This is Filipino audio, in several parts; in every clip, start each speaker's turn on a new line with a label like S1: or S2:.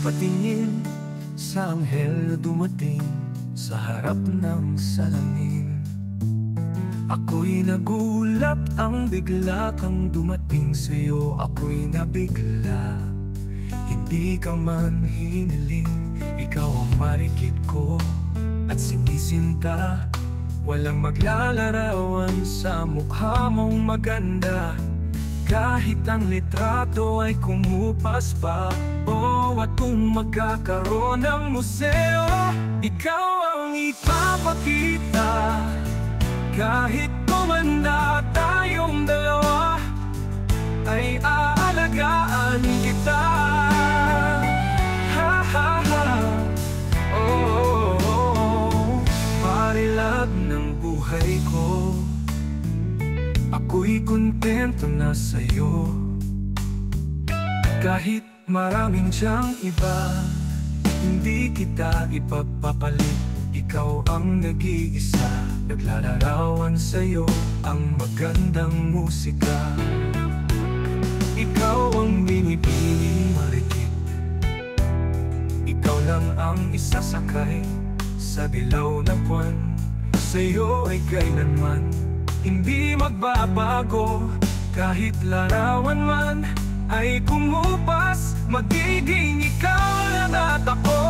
S1: patingin sa anghel na dumating sa harap ng salamin. Ako'y nagulat, ang bigla kang dumating sa'yo. Ako'y nabigla, hindi ka man hiniling. Ikaw ang marikit ko at sinisinta. Walang maglalarawan sa mukha mong maganda. Kahit ang litrato ay kumupas pa, at kung magkakaroon ng museo, ikaw ang ipapakita. Kahit tumanda tayong dalawa, ay aalagaan kita. Ha ha ha, oh, oh, oh. Parilad ng buhay ko, ako'y kontento na sa'yo. Kahit maraming siyang iba, hindi kita ipagpapalit. Ikaw ang nag-iisa, naglalarawan sa'yo ang magandang musika. Ikaw ang binipiling marikit, ikaw lang ang isasakay sa dilaw na buwan. Sa'yo ay kailanman hindi magbabago. Kahit larawan man ay kumupas, magiging ikaw lang at ako.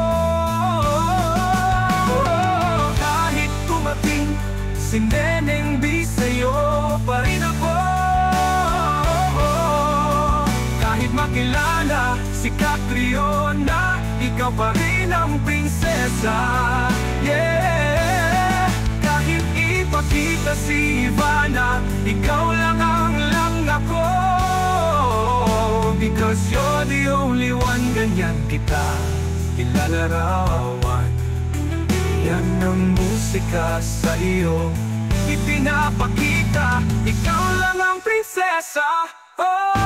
S1: Kahit tumating si Neneng B, sa'yo pa rin ako. Kahit makilala si Catriona, ikaw pa rin ang prinsesa. Yeah. Kahit ipakita si Ivana, ikaw lang ang ako. Because you're the only one, ganyan kita ilalarawan. Yan ang musika sa iyo ipinapakita. Ikaw lang ang prinsesa. Oh!